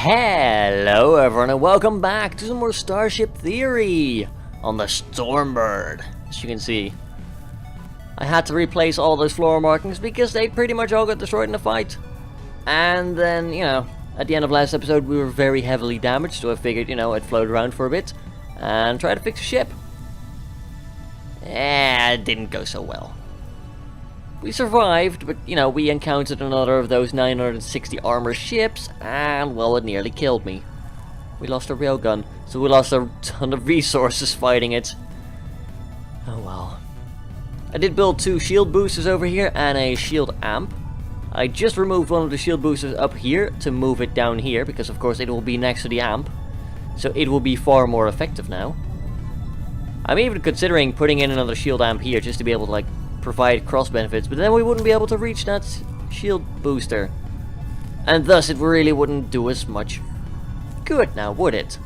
Hello everyone and welcome back to some more Starship Theory on the Stormbird. As you can see, I had to replace all those floor markings because they pretty much all got destroyed in the fight. And then, at the end of last episode we were very heavily damaged, so I figured, I'd float around for a bit and try to fix the ship. It didn't go so well. We survived, but, we encountered another of those 960 armor ships, and, well, it nearly killed me. We lost a railgun, so we lost a ton of resources fighting it. Oh well. I did build 2 shield boosters over here, and a shield amp. I just removed one of the shield boosters up here to move it down here, because of course it will be next to the amp. So it will be far more effective now. I'm even considering putting in another shield amp here, just to be able to, provide cross benefits, but then we wouldn't be able to reach that shield booster. And thus it really wouldn't do as much good now, would it?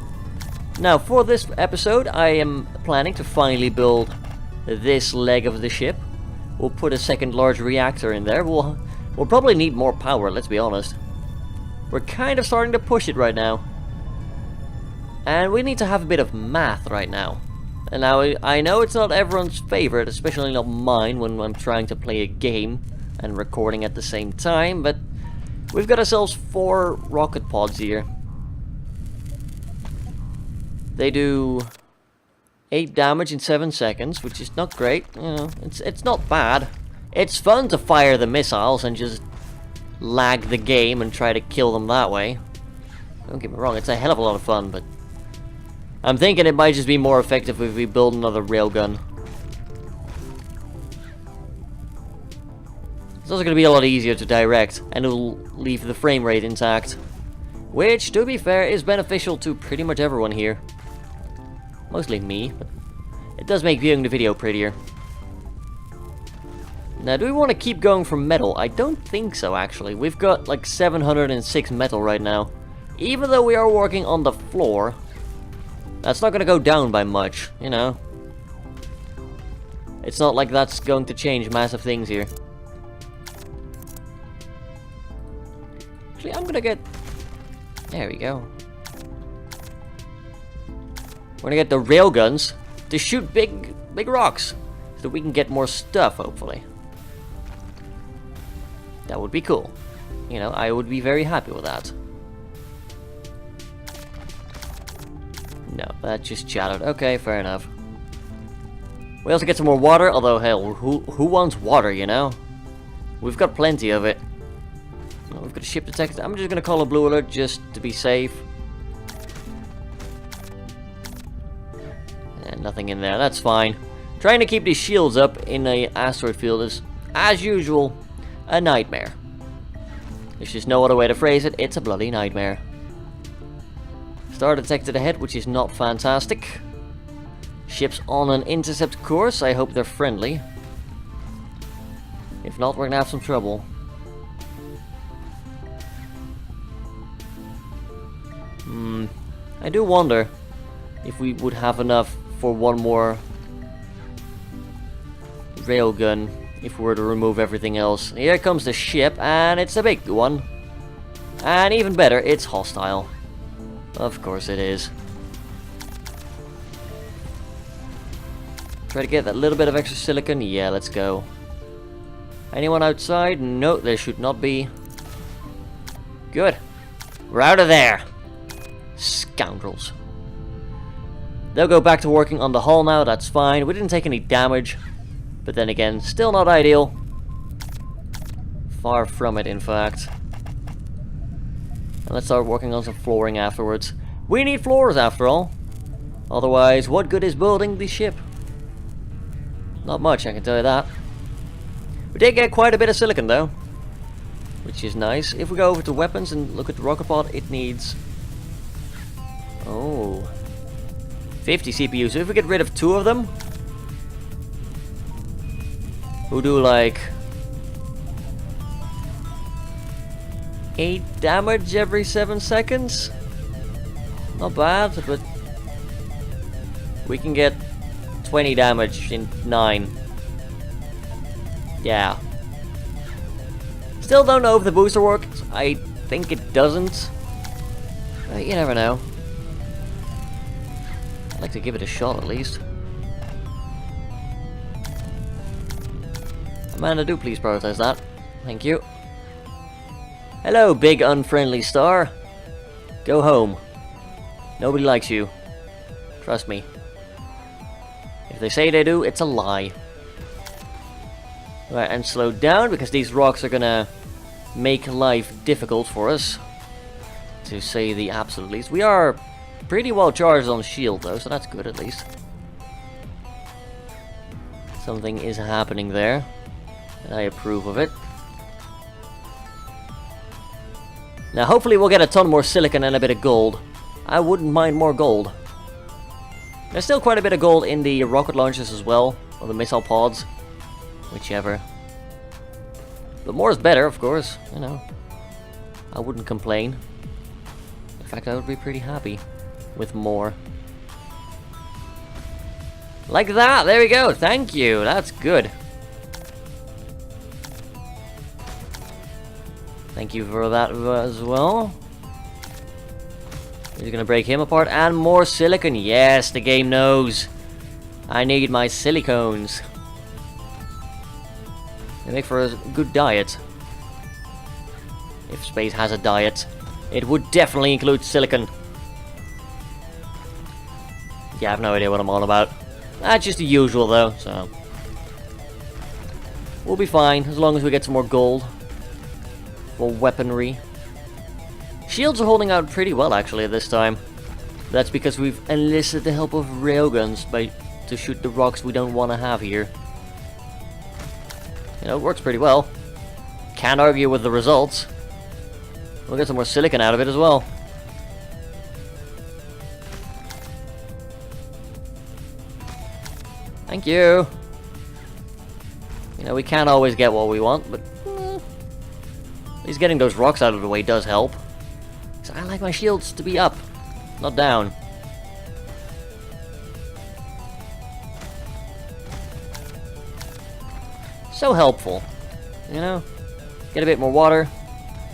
Now for this episode I am planning to finally build this leg of the ship. We'll put a second large reactor in there. We'll probably need more power, let's be honest. We're kind of starting to push it right now. And we need to have a bit of math right now. And now, I know it's not everyone's favorite, especially not mine when I'm trying to play a game and recording at the same time, but we've got ourselves 4 rocket pods here. They do 8 damage in 7 seconds, which is not great. It's not bad. It's fun to fire the missiles and just lag the game and try to kill them that way. Don't get me wrong, it's a hell of a lot of fun, but I'm thinking it might just be more effective if we build another railgun. It's also going to be a lot easier to direct, and it'll leave the frame rate intact. Which, to be fair, is beneficial to pretty much everyone here. Mostly me, but it does make viewing the video prettier. Now, do we want to keep going for metal? I don't think so, actually. We've got like 706 metal right now. Even though we are working on the floor, that's not going to go down by much, It's not like that's going to change massive things here. Actually, I'm going to get... There we go. We're going to get the railguns to shoot big rocks, so that we can get more stuff, hopefully. That would be cool. I would be very happy with that. No, that just chattered. Okay, fair enough. We also get some more water, although hell, who wants water, We've got plenty of it. Oh, we've got a ship detected. I'm just gonna call a blue alert just to be safe. And nothing in there, that's fine. Trying to keep these shields up in a asteroid field is, as usual, a nightmare. There's just no other way to phrase it, it's a bloody nightmare. Star detected ahead, which is not fantastic. Ships on an intercept course. I hope they're friendly. If not, we're gonna have some trouble. I do wonder if we would have enough for one more railgun if we were to remove everything else. Here comes the ship, and it's a big one. And even better, it's hostile. Of course it is. Try to get that little bit of extra silicon. Yeah, let's go. Anyone outside? No, there should not be. Good. We're out of there. Scoundrels. They'll go back to working on the hull now, that's fine. We didn't take any damage. But then again, still not ideal. Far from it, in fact. And let's start working on some flooring afterwards. We need floors after all. Otherwise, what good is building the ship? Not much, I can tell you that. We did get quite a bit of silicon though, which is nice. If we go over to weapons and look at the rocket pod, it needs... 50 CPUs. So if we get rid of 2 of them, we'll do like 8 damage every 7 seconds. Not bad, but we can get 20 damage in 9. Yeah. Still don't know if the booster works. I think it doesn't. You never know. I'd like to give it a shot at least. Amanda, do please prioritize that. Thank you. Hello, big unfriendly star. Go home. Nobody likes you. Trust me. If they say they do, it's a lie. Right, and slow down because these rocks are gonna make life difficult for us. To say the absolute least. We are pretty well charged on shield though, so that's good at least. Something is happening there. And I approve of it. Now hopefully we'll get a ton more silicon and a bit of gold. I wouldn't mind more gold. There's still quite a bit of gold in the rocket launchers as well. Or the missile pods. Whichever. But more is better, of course. You know. I wouldn't complain. In fact, I would be pretty happy with more. Like that! There we go! Thank you! That's good. Thank you for that as well. He's gonna break him apart. And more silicon. Yes, the game knows. I need my silicones. They make for a good diet. If space has a diet, it would definitely include silicon. Yeah, I have no idea what I'm on about. That's just the usual though, so. We'll be fine as long as we get some more gold. For weaponry. Shields are holding out pretty well actually at this time. That's because we've enlisted the help of railguns to shoot the rocks we don't want to have here. You know, it works pretty well. Can't argue with the results. We'll get some more silicon out of it as well. Thank you. You know, we can't always get what we want, but at least getting those rocks out of the way does help. So I like my shields to be up, not down. So helpful, you know? Get a bit more water.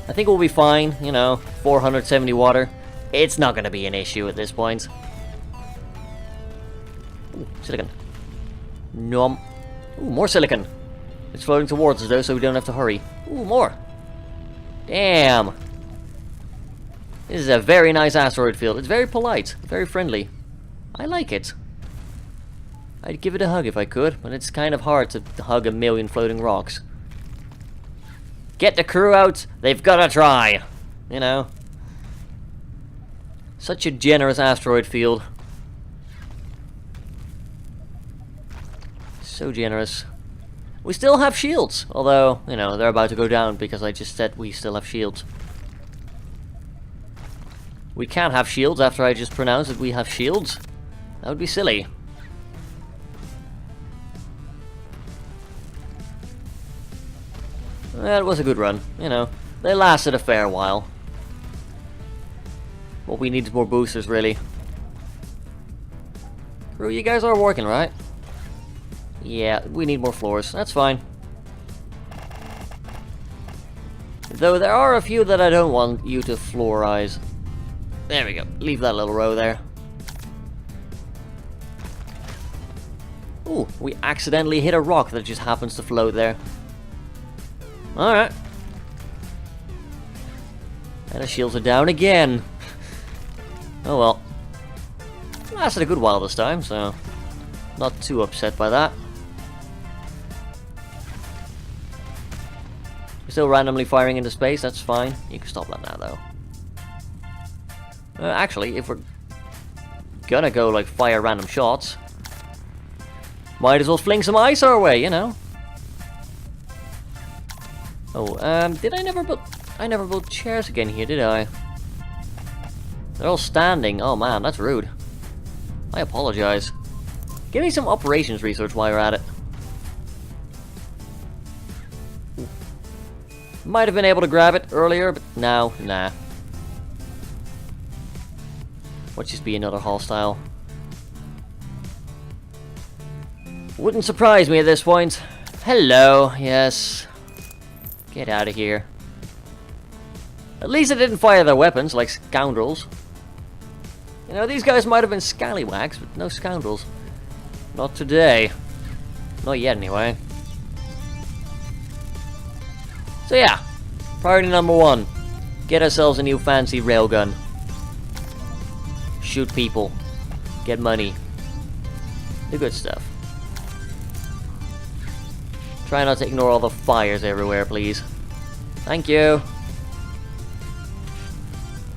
I think we'll be fine, you know, 470 water. It's not gonna be an issue at this point. Ooh, silicon. Nom. Ooh, more silicon. It's floating towards us though, so we don't have to hurry. Ooh, more. Damn. This is a very nice asteroid field. It's very polite, very friendly. I like it. I'd give it a hug if I could, but it's kind of hard to hug a million floating rocks. Get the crew out, they've gotta try. You know. Such a generous asteroid field. So generous. We still have shields, although, you know, they're about to go down because I just said we still have shields. We can't have shields after I just pronounced that we have shields. That would be silly. That was a good run, you know. They lasted a fair while. What we need is more boosters, really. Crew, you guys are working, right? Yeah, we need more floors. That's fine. Though there are a few that I don't want you to floorize. There we go. Leave that little row there. Ooh, we accidentally hit a rock that just happens to float there. Alright. And the shields are down again. Oh well. Lasted a good while this time, so not too upset by that. We're still randomly firing into space, that's fine. You can stop that now, though. Actually, if we're gonna go, like, fire random shots, might as well fling some ice our way, you know? Oh, did I never build... I never built chairs again here, did I? They're all standing. Oh man, that's rude. I apologize. Give me some operations research while you're at it. Ooh. Might have been able to grab it earlier, but now, nah. Watch this be another hostile. Wouldn't surprise me at this point. Hello, yes. Get out of here. At least I didn't fire their weapons like scoundrels. You know, these guys might have been scallywags, but no scoundrels. Not today. Not yet, anyway. So yeah, priority number 1. Get ourselves a new fancy railgun. Shoot people. Get money. The good stuff. Try not to ignore all the fires everywhere, please. Thank you.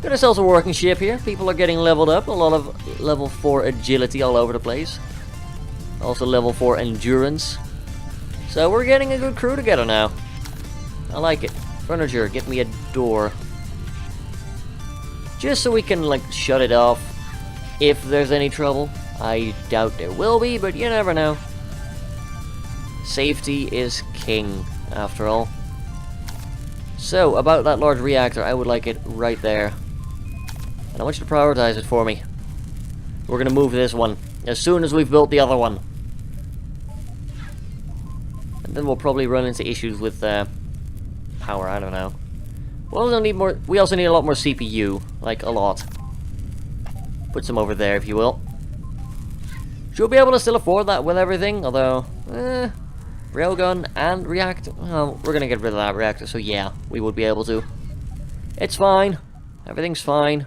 Got ourselves a working ship here. People are getting leveled up. A lot of level 4 agility all over the place. Also level 4 endurance. So we're getting a good crew together now. I like it. Furniture, get me a door. Just so we can, like, shut it off if there's any trouble. I doubt there will be, but you never know. Safety is king, after all. So, about that large reactor, I would like it right there. And I want you to prioritize it for me. We're gonna move this one as soon as we've built the other one. And then we'll probably run into issues with power, I don't know. We also need a lot more CPU, like a lot. Put some over there, if you will. Should be able to still afford that with everything, although, railgun and reactor. Well, we're gonna get rid of that reactor, so yeah, we would be able to. It's fine. Everything's fine.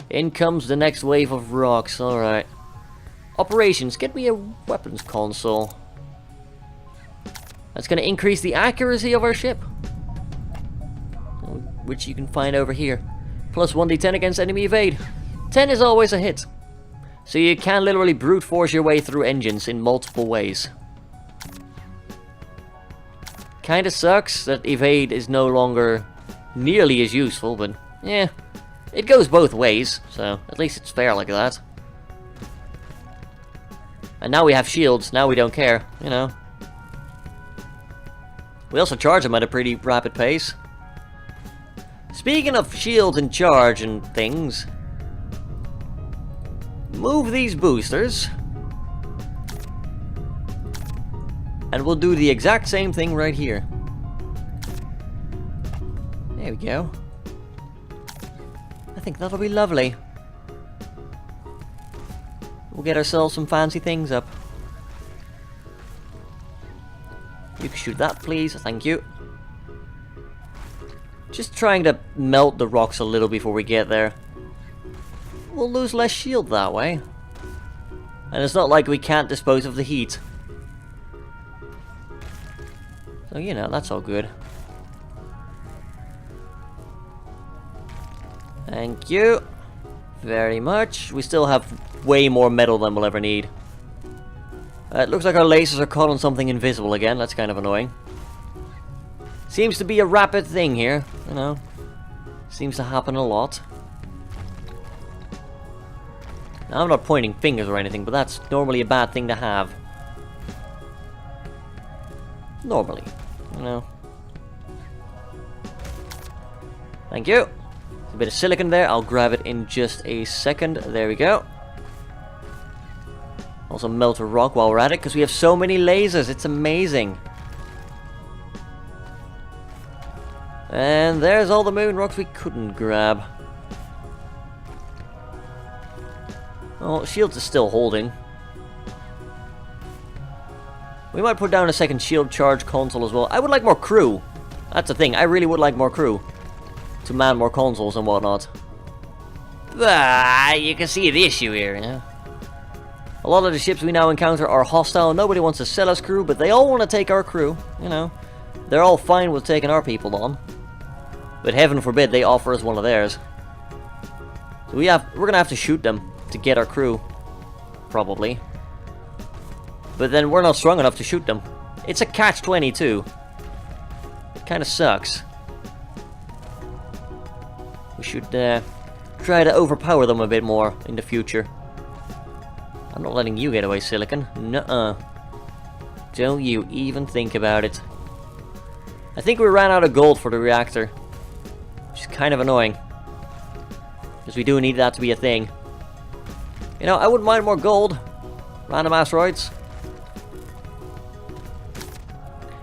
In comes the next wave of rocks, alright. Operations, get me a weapons console. That's gonna increase the accuracy of our ship. Which you can find over here. Plus 1d10 against enemy evade. 10 is always a hit. So you can literally brute force your way through engines in multiple ways. Kinda sucks that evade is no longer nearly as useful, but yeah. It goes both ways, so at least it's fair like that. And now we have shields, now we don't care, you know. We also charge them at a pretty rapid pace. Speaking of shields and charge and things, move these boosters. And we'll do the exact same thing right here. There we go. I think that'll be lovely. We'll get ourselves some fancy things up. You can shoot that, please. Thank you. Just trying to melt the rocks a little before we get there. We'll lose less shield that way. And it's not like we can't dispose of the heat. So, you know, that's all good. Thank you very much. We still have way more metal than we'll ever need. It looks like our lasers are caught on something invisible again. That's kind of annoying. Seems to be a rapid thing here, you know. Seems to happen a lot. Now, I'm not pointing fingers or anything, but that's normally a bad thing to have. Normally, you know. Thank you. A bit of silicon there. I'll grab it in just a second. There we go. Also melt a rock while we're at it, because we have so many lasers. It's amazing. And there's all the moon rocks we couldn't grab. Oh, shields is still holding. We might put down a second shield charge console as well. I would like more crew. That's the thing. I really would like more crew to man more consoles and whatnot. You can see the issue here, yeah? A lot of the ships we now encounter are hostile. Nobody wants to sell us crew, but they all want to take our crew, you know. They're all fine with taking our people on. But heaven forbid they offer us one of theirs. So we're gonna have to shoot them to get our crew. Probably. But then we're not strong enough to shoot them. It's a catch-22. Kinda sucks. We should try to overpower them a bit more in the future. I'm not letting you get away, Silicon. Nuh-uh. Don't you even think about it. I think we ran out of gold for the reactor. Which is kind of annoying. Because we do need that to be a thing. You know, I wouldn't mind more gold. Random asteroids.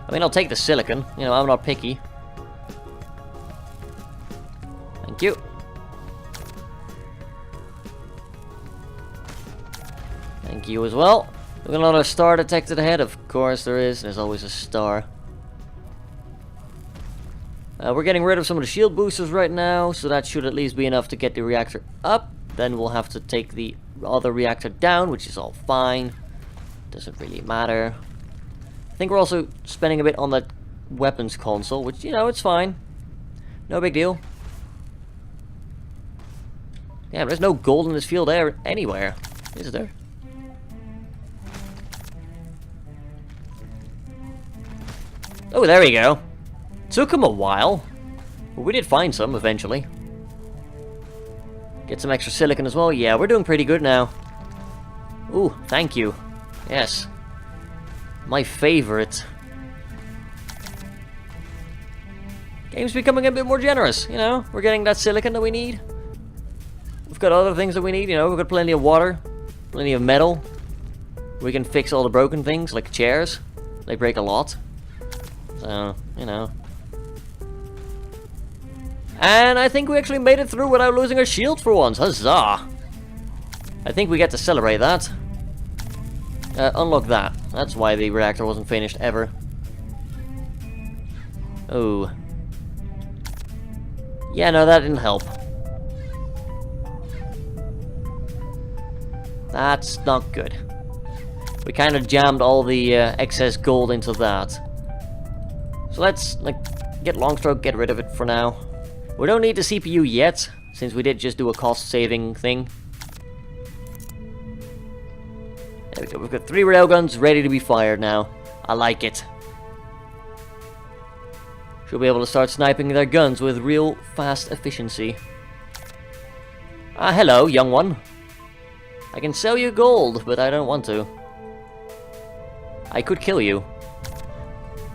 I mean, I'll take the silicon. You know, I'm not picky. you. Thank you as well. Look, another star detected ahead. Of course there is. There's always a star. We're getting rid of some of the shield boosters right now, so that should at least be enough to get the reactor up. Then we'll have to take the other reactor down, which is all fine. Doesn't really matter. I think we're also spending a bit on that weapons console, which, you know, it's fine. No big deal. Yeah, there's no gold in this field there anywhere, is there? Oh, there we go. Took him a while, but we did find some eventually. Get some extra silicon as well. Yeah, we're doing pretty good now. Ooh, thank you. Yes. My favorite. Game's becoming a bit more generous, you know? We're getting that silicon that we need. We've got other things that we need, you know? We've got plenty of water, plenty of metal. We can fix all the broken things, like chairs. They break a lot. So, you know. And I think we actually made it through without losing our shield for once. Huzzah! I think we get to celebrate that. Unlock that. That's why the reactor wasn't finished ever. Oh. Yeah, no, that didn't help. That's not good. We kind of jammed all the excess gold into that. So let's, like, get Longstroke, get rid of it for now. We don't need the CPU yet, since we did just do a cost-saving thing. There we go, we've got 3 railguns ready to be fired now. I like it. Should be able to start sniping their guns with real fast efficiency. Ah, hello, young one. I can sell you gold, but I don't want to. I could kill you.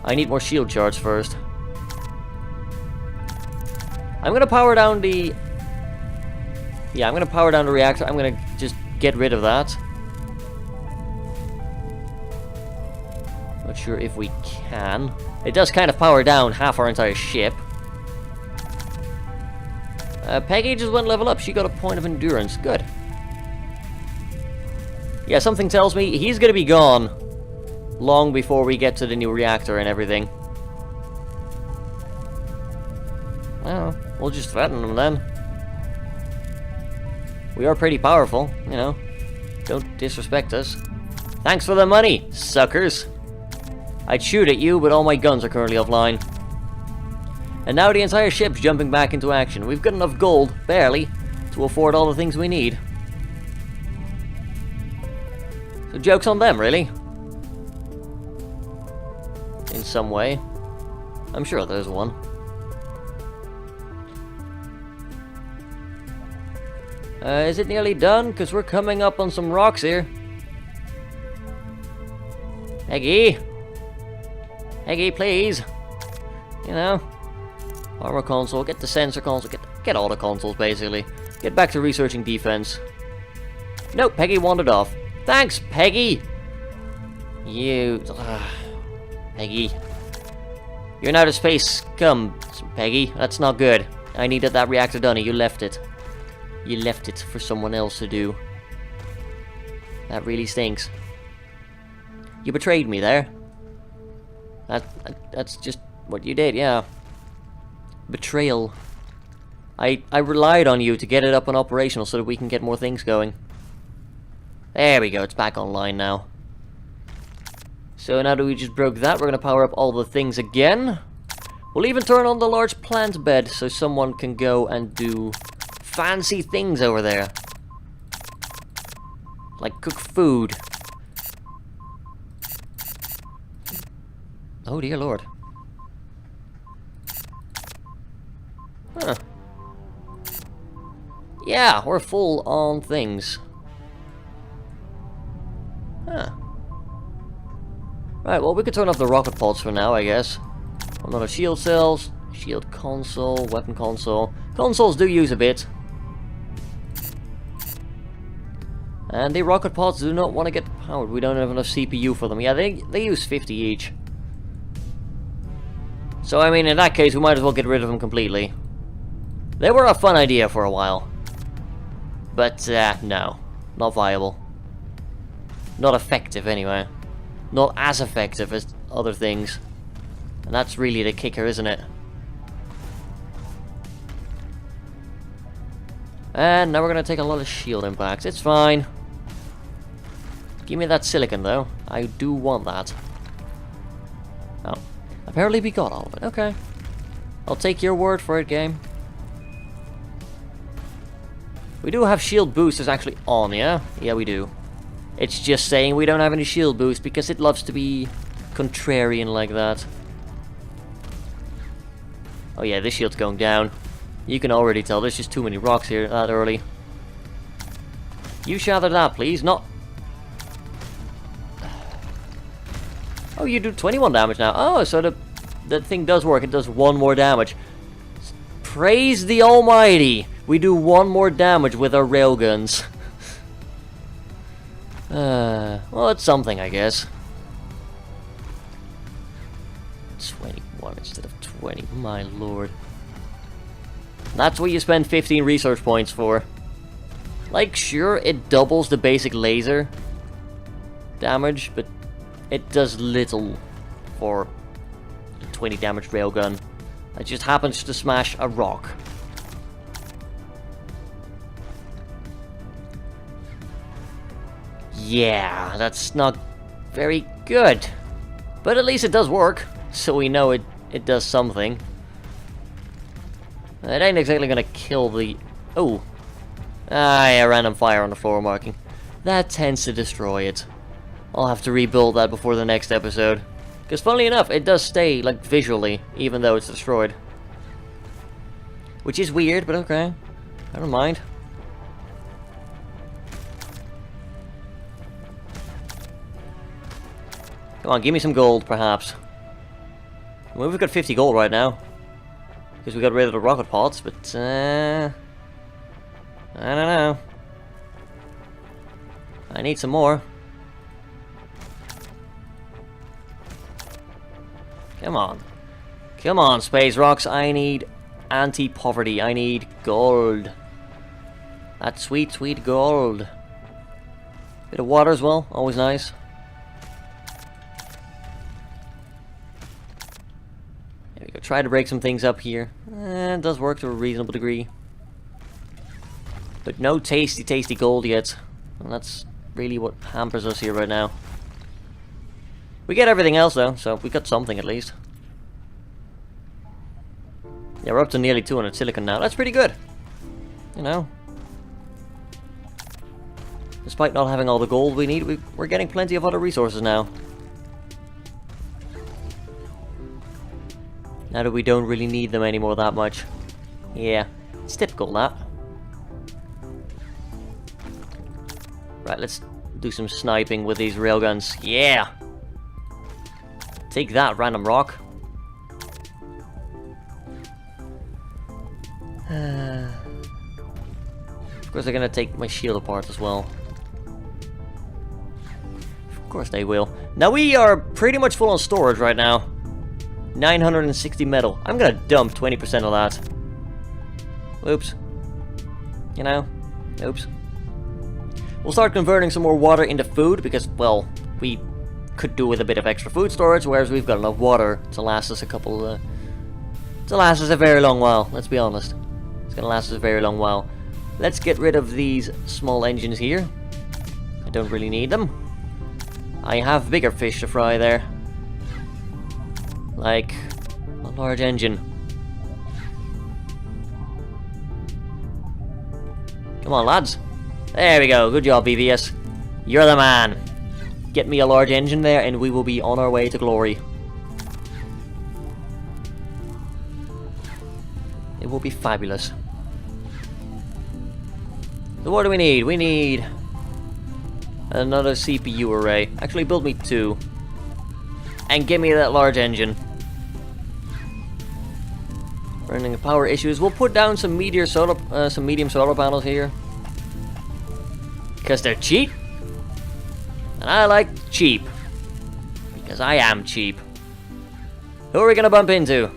I need more shield shards first. I'm gonna power down the... Yeah, I'm gonna power down the reactor. I'm gonna just get rid of that. Not sure if we can. It does kind of power down half our entire ship. Peggy just went level up. She got a point of endurance. Good. Yeah, something tells me he's gonna be gone long before we get to the new reactor and everything. Well, we'll just threaten them then. We are pretty powerful, you know. Don't disrespect us. Thanks for the money, suckers. I'd shoot at you, but all my guns are currently offline. And now the entire ship's jumping back into action. We've got enough gold, barely, to afford all the things we need. So joke's on them, really. In some way. I'm sure there's one. Is it nearly done? Because we're coming up on some rocks here. Peggy! Peggy, please! You know. Armor console, get the sensor console, get all the consoles, basically. Get back to researching defense. Nope, Peggy wandered off. Thanks, Peggy! You... Peggy. You're an outer space scum, Peggy. That's not good. I needed that reactor done and you left it. You left it for someone else to do. That really stinks. You betrayed me there. That's just what you did, yeah. Betrayal. I relied on you to get it up and operational so that we can get more things going. There we go, it's back online now. So now that we just broke that, we're going to power up all the things again. We'll even turn on the large plant bed so someone can go and do fancy things over there. Like cook food. Oh dear lord. Huh. Yeah, we're full on things. Huh. Right, well we could turn off the rocket pods for now, I guess. Another shield cells, shield console, weapon console. Consoles do use a bit. And the rocket pods do not want to get powered. We don't have enough CPU for them. Yeah, they use 50 each. So I mean, in that case, we might as well get rid of them completely. They were a fun idea for a while. But, no. Not viable. Not effective, anyway. Not as effective as other things. And that's really the kicker, isn't it? And now we're gonna take a lot of shield impacts. It's fine. Give me that silicon, though. I do want that. Oh. Apparently we got all of it. Okay. I'll take your word for it, game. We do have shield boosters actually on, yeah? Yeah, we do. It's just saying we don't have any shield boost because it loves to be contrarian like that. Oh yeah, this shield's going down. You can already tell there's just too many rocks here that early. You shatter that, please. Not... Oh, you do 21 damage now. Oh, so the thing does work. It does 1 more damage. Praise the Almighty! We do 1 more damage with our railguns. Well, it's something, I guess. 21 instead of 20, my lord. That's what you spend 15 research points for. Like, sure, it doubles the basic laser damage, but it does little for a 20 damage railgun. It just happens to smash a rock. Yeah, that's not very good. But at least it does work, so we know it does something. It ain't exactly gonna kill the... Oh. Ah, yeah, random fire on the floor marking. That tends to destroy it. I'll have to rebuild that before the next episode. Because funnily enough, it does stay, like, visually, even though it's destroyed. Which is weird, but okay. Never mind. Come on, give me some gold, perhaps. Well, we've got 50 gold right now. Because we got rid of the rocket pods, but, I don't know. I need some more. Come on. Come on, space rocks. I need anti-poverty. I need gold. That sweet, sweet gold. Bit of water as well. Always nice. There we go. Try to break some things up here. It does work to a reasonable degree. But no tasty, tasty gold yet. And that's really what hampers us here right now. We get everything else though, so we got something at least. Yeah, we're up to nearly 200 silicon now. That's pretty good. You know. Despite not having all the gold we need, we're getting plenty of other resources now. Now that we don't really need them anymore that much. Yeah, it's typical that. Right, let's do some sniping with these railguns. Yeah! Take that, random rock. Of course they're gonna take my shield apart as well. Of course they will. Now we are pretty much full on storage right now. 960 metal. I'm gonna dump 20% of that. Oops. You know? Oops. We'll start converting some more water into food because, well, we could do with a bit of extra food storage, whereas we've got enough water to last us a couple, to last us a very long while, let's be honest. It's gonna last us a very long while. Let's get rid of these small engines here. I don't really need them. I have bigger fish to fry there. Like a large engine. Come on, lads. There we go. Good job, BVS. You're the man. Get me a large engine there and we will be on our way to glory. It will be fabulous. So what do we need? We need another CPU array. Actually, build me 2. And give me that large engine. Running power issues. We'll put down some medium solar panels here. Because they're cheap. And I like cheap. Because I am cheap. Who are we gonna bump into?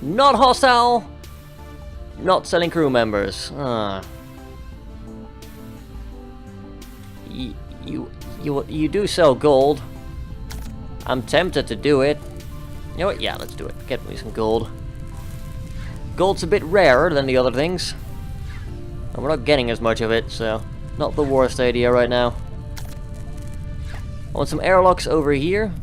Not hostile. Not selling know members. You do sell gold. I'm tempted to do it. You know what? Yeah, let's do it. Get me some gold. Gold's a bit rarer than the other things. And we're not getting as much of it, so not the worst idea right now. I want some airlocks over here.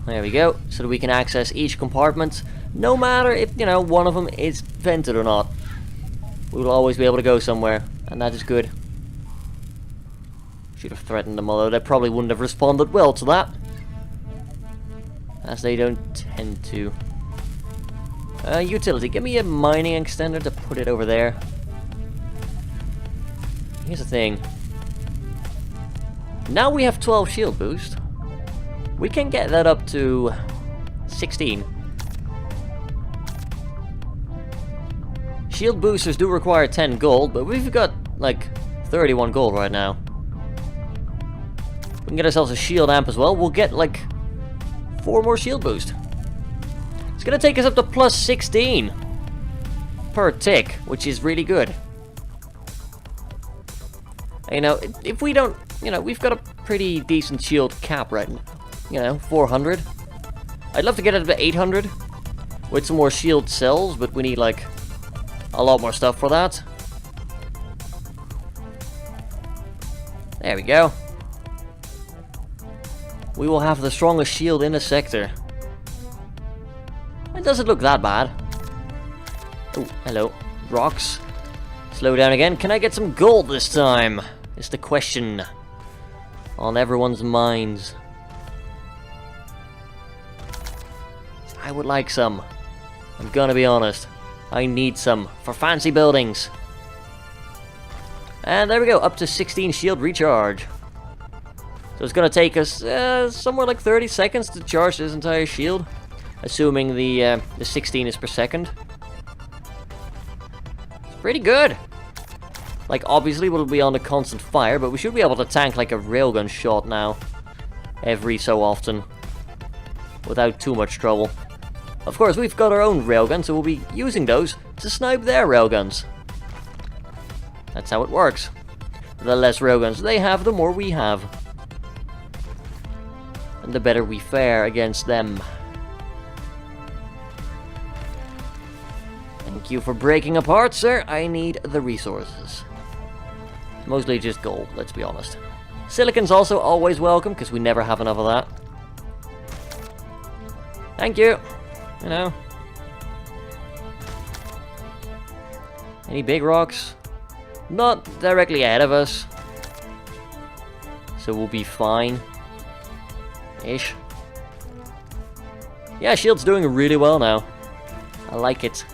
There we go, so that we can access each compartment, no matter if, you know, one of them is vented or not. We'll always be able to go somewhere, and that is good. Should have threatened them, although they probably wouldn't have responded well to that. As they don't tend to. Utility, give me a mining extender to put it over there. Here's the thing. Now we have 12 shield boost. We can get that up to 16. Shield boosters do require 10 gold, but we've got like 31 gold right now. We can get ourselves a shield amp as well. We'll get like 4 more shield boost. It's gonna take us up to plus 16 per tick, which is really good. You know, if we don't, you know, we've got a pretty decent shield cap right now. You know, 400. I'd love to get it up to 800 with some more shield cells, but we need like a lot more stuff for that. There we go. We will have the strongest shield in the sector. It doesn't look that bad. Oh, hello. Rocks. Slow down again. Can I get some gold this time? Is the question on everyone's minds. I would like some. I'm gonna be honest. I need some for fancy buildings. And there we go, up to 16 shield recharge. So it's gonna take us somewhere like 30 seconds to charge this entire shield, assuming the 16 is per second. It's pretty good. Like, obviously we'll be on a constant fire, but we should be able to tank like a railgun shot now, every so often, without too much trouble. Of course, we've got our own railguns, so we'll be using those to snipe their railguns. That's how it works. The less railguns they have, the more we have. And the better we fare against them. Thank you for breaking apart, sir. I need the resources. Mostly just gold, let's be honest. Silicon's also always welcome, because we never have enough of that. Thank you. You know. Any big rocks? Not directly ahead of us. So we'll be fine. Ish. Yeah, shield's doing really well now. I like it.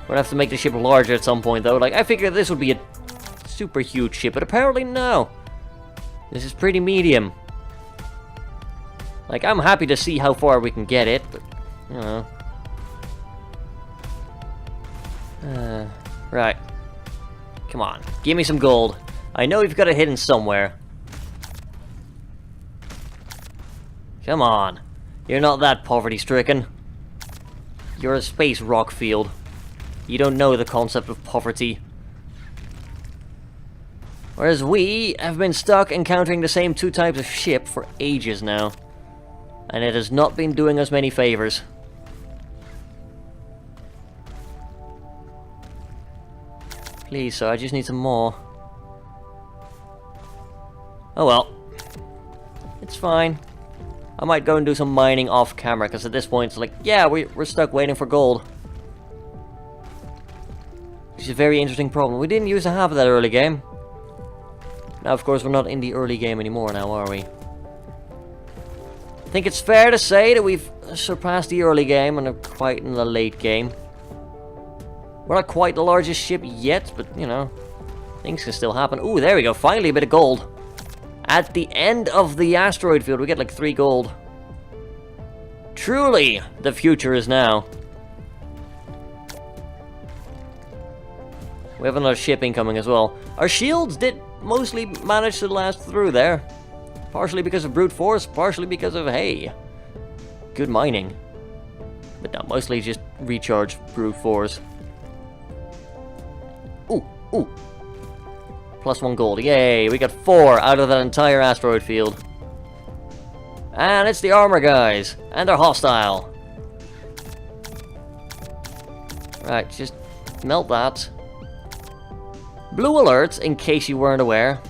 We're gonna have to make the ship larger at some point though. Like, I figured this would be a super huge ship, but apparently no. This is pretty medium. Like, I'm happy to see how far we can get it, but, you know. Right. Come on, give me some gold. I know you've got it hidden somewhere. Come on. You're not that poverty-stricken. You're a space rock field. You don't know the concept of poverty. Whereas we have been stuck encountering the same 2 types of ship for ages now. And it has not been doing us many favors. Please, sir, I just need some more. Oh well. It's fine. I might go and do some mining off camera, because at this point it's like, yeah, we're stuck waiting for gold. Which is a very interesting problem. We didn't used to have that early game. Now, of course, we're not in the early game anymore now, are we? I think it's fair to say that we've surpassed the early game and are quite in the late game. We're not quite the largest ship yet, but, you know, things can still happen. Ooh, there we go, finally a bit of gold. At the end of the asteroid field, we get like 3 gold. Truly, the future is now. We have another ship incoming as well. Our shields did mostly manage to last through there. Partially because of brute force, partially because of, hey, good mining. But no, mostly just recharge brute force. Ooh, ooh. +1 gold. Yay, we got 4 out of that entire asteroid field. And it's the armor guys. And they're hostile. Right, just melt that. Blue alert, in case you weren't aware.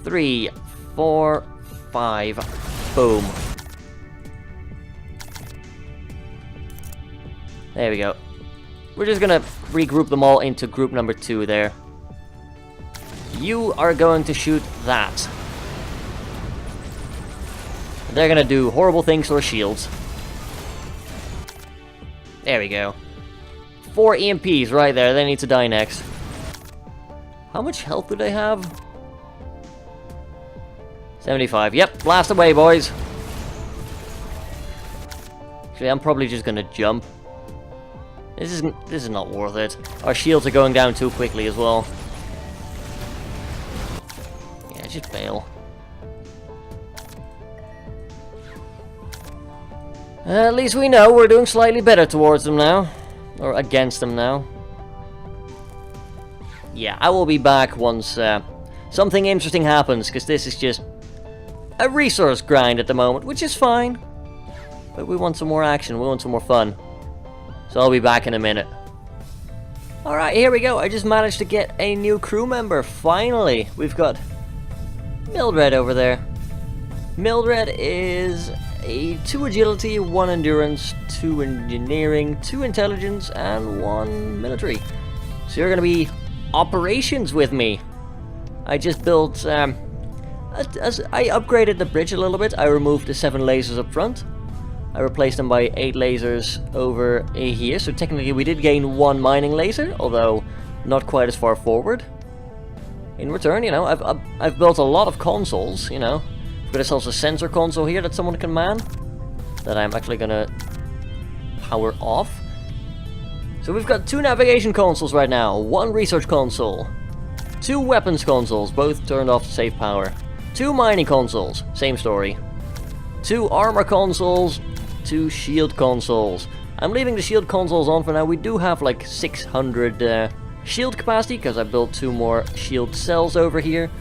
3, 4, 5. Boom. There we go. We're just gonna regroup them all into group number 2 there. You are going to shoot that. They're gonna do horrible things to our shields. There we go. 4 EMPs right there. They need to die next. How much health do they have? 75. Yep, blast away, boys. Actually, I'm probably just gonna jump. This is not worth it. Our shields are going down too quickly as well. Yeah, just bail. At least we know we're doing slightly better towards them now. Or against them now. Yeah, I will be back once something interesting happens, because this is just a resource grind at the moment, which is fine. But we want some more action, we want some more fun. So I'll be back in a minute. Alright, here we go. I just managed to get a new crew member, finally. We've got Mildred over there. Mildred is a 2 agility, 1 endurance, 2 engineering, 2 intelligence, and 1 military. So you're going to be operations with me. I just built, as I upgraded the bridge a little bit. I removed the 7 lasers up front. I replaced them by 8 lasers over here. So technically we did gain 1 mining laser, although not quite as far forward. In return, you know, I've built a lot of consoles, you know. We've got ourselves a sensor console here that someone can man, that I'm actually gonna power off. So we've got 2 navigation consoles right now, 1 research console, 2 weapons consoles, both turned off to save power, 2 mining consoles, same story, 2 armor consoles, 2 shield consoles. I'm leaving the shield consoles on for now. We do have like 600 shield capacity because I built 2 more shield cells over here.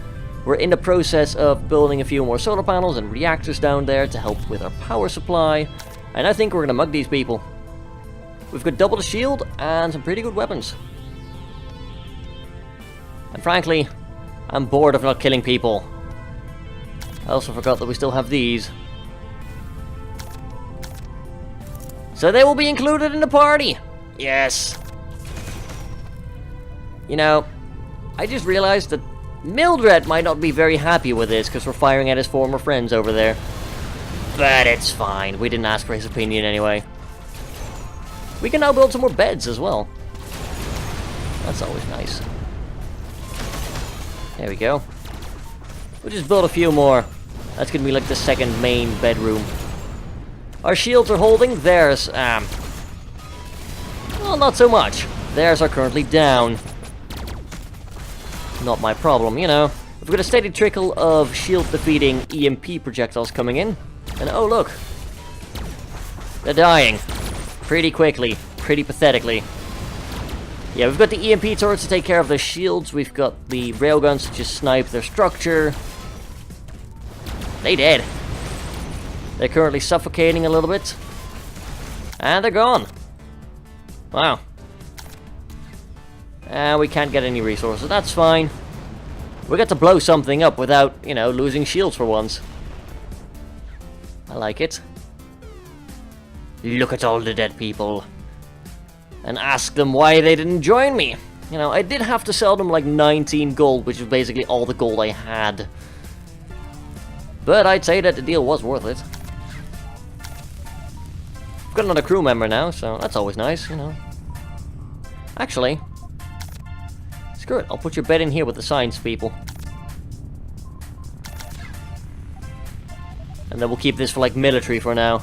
We're in the process of building a few more solar panels and reactors down there to help with our power supply. And I think we're gonna mug these people. We've got double the shield and some pretty good weapons. And frankly, I'm bored of not killing people. I also forgot that we still have these. So they will be included in the party! Yes! You know, I just realized that Mildred might not be very happy with this because we're firing at his former friends over there. But it's fine. We didn't ask for his opinion anyway. We can now build some more beds as well. That's always nice. There we go. We'll just build a few more. That's gonna be like the second main bedroom. Our shields are holding. Theirs, well, not so much. Theirs are currently down. Not my problem, you know. We've got a steady trickle of shield-defeating EMP projectiles coming in. And oh look! They're dying. Pretty quickly. Pretty pathetically. Yeah, we've got the EMP turrets to take care of their shields. We've got the railguns to just snipe their structure. They dead. They're currently suffocating a little bit. And they're gone. Wow. We can't get any resources. That's fine. We get to blow something up without, you know, losing shields for once. I like it. Look at all the dead people. And ask them why they didn't join me. You know, I did have to sell them like 19 gold, which is basically all the gold I had. But I'd say that the deal was worth it. We've got another crew member now, so that's always nice, you know. Actually, screw it, I'll put your bed in here with the science people. And then we'll keep this for like military for now.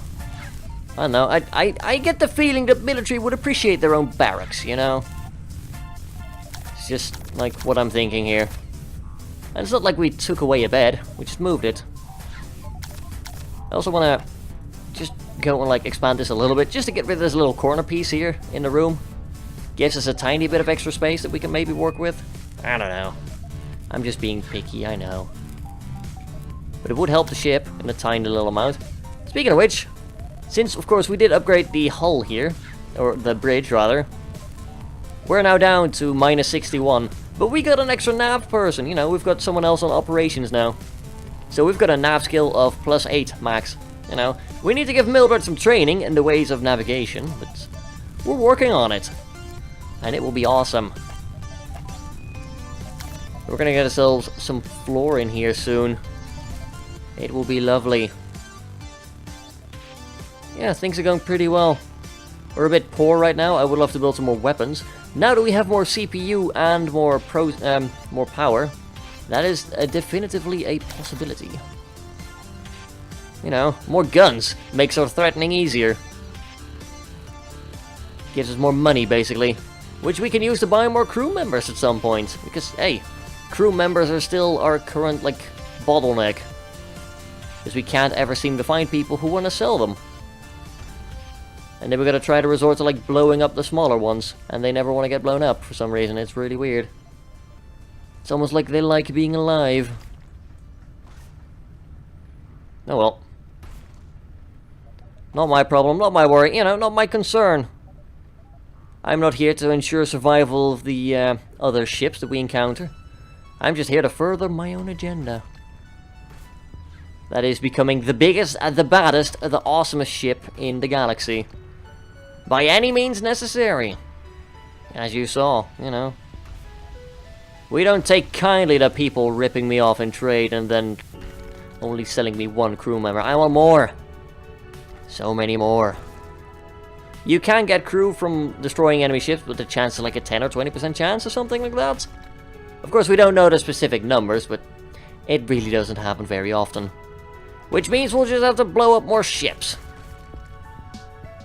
I don't know, I get the feeling that military would appreciate their own barracks, you know? It's just like what I'm thinking here. And it's not like we took away a bed, we just moved it. I also want to just go and like expand this a little bit, just to get rid of this little corner piece here in the room. Gives us a tiny bit of extra space that we can maybe work with. I don't know. I'm just being picky, I know. But it would help the ship in a tiny little amount. Speaking of which, since of course we did upgrade the hull here, or the bridge rather, we're now down to minus 61. But we got an extra nav person, you know, we've got someone else on operations now. So we've got a nav skill of +8 max, you know. We need to give Mildred some training in the ways of navigation, but we're working on it. And it will be awesome. We're gonna get ourselves some floor in here soon. It will be lovely. Yeah, things are going pretty well. We're a bit poor right now. I would love to build some more weapons. Now that we have more CPU and more power, that is definitively a possibility. You know, more guns makes our threatening easier. Gives us more money, basically, which we can use to buy more crew members at some point. Because, hey, crew members are still our current, like, bottleneck. Because we can't ever seem to find people who want to sell them. And then we're going to try to resort to, like, blowing up the smaller ones. And they never want to get blown up for some reason. It's really weird. It's almost like they like being alive. Oh well. Not my problem, not my worry, you know, not my concern. I'm not here to ensure survival of the other ships that we encounter. I'm just here to further my own agenda. That is becoming the biggest, the baddest, the awesomest ship in the galaxy. By any means necessary. As you saw, you know. We don't take kindly to people ripping me off in trade and then only selling me one crew member. I want more. So many more. You can get crew from destroying enemy ships with a chance of like a 10 or 20% chance or something like that. Of course, we don't know the specific numbers, but it really doesn't happen very often. Which means we'll just have to blow up more ships.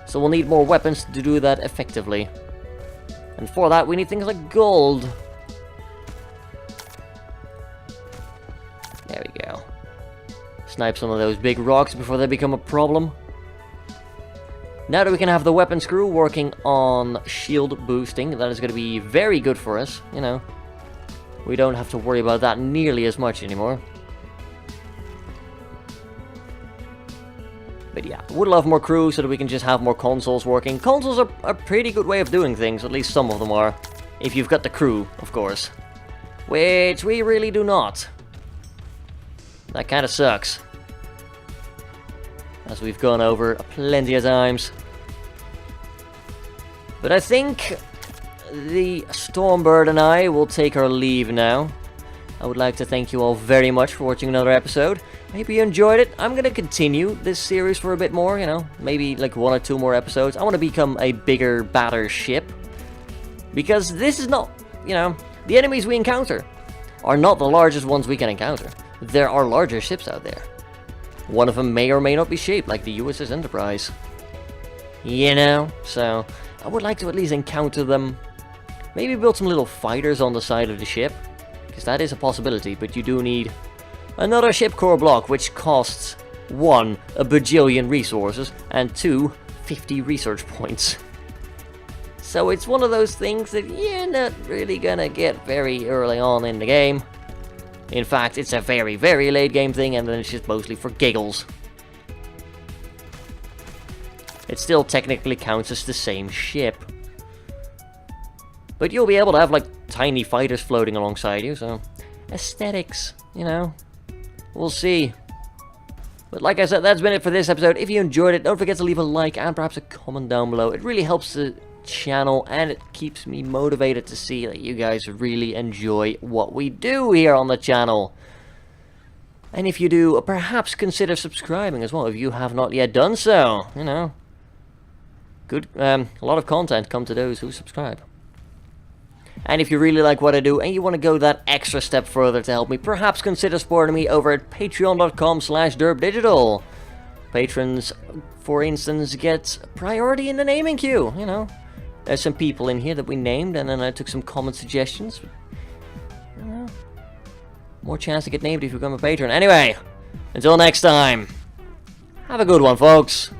So we'll need more weapons to do that effectively. And for that, we need things like gold. There we go. Snipe some of those big rocks before they become a problem. Now that we can have the weapons crew working on shield boosting, that is going to be very good for us, you know. We don't have to worry about that nearly as much anymore. But yeah, would love more crew so that we can just have more consoles working. Consoles are a pretty good way of doing things, at least some of them are. If you've got the crew, of course. Which we really do not. That kind of sucks. As we've gone over plenty of times. But I think the Stormbird and I will take our leave now. I would like to thank you all very much for watching another episode. Maybe you enjoyed it. I'm going to continue this series for a bit more, you know. Maybe like 1 or 2 more episodes. I want to become a bigger, badder ship. Because this is not, you know, the enemies we encounter are not the largest ones we can encounter. There are larger ships out there. One of them may or may not be shaped like the USS Enterprise. You know, so I would like to at least encounter them. Maybe build some little fighters on the side of the ship. Because that is a possibility, but you do need another ship core block, which costs 1, a bajillion resources, and 2, 50 research points. So it's one of those things that you're not really gonna get very early on in the game. In fact, it's a very, very late game thing, and then it's just mostly for giggles. It still technically counts as the same ship. But you'll be able to have, like, tiny fighters floating alongside you, so... aesthetics, you know. We'll see. But like I said, that's been it for this episode. If you enjoyed it, don't forget to leave a like and perhaps a comment down below. It really helps the channel, and it keeps me motivated to see that you guys really enjoy what we do here on the channel. And if you do, perhaps consider subscribing as well if you have not yet done so. You know, good, a lot of content come to those who subscribe. And if you really like what I do and you want to go that extra step further to help me, perhaps consider supporting me over at patreon.com/Derpdigital. Patrons, for instance, get priority in the naming queue, you know. There's some people in here that we named, and then I took some comment suggestions. You know, more chance to get named if you become a patron. Anyway, until next time, have a good one, folks.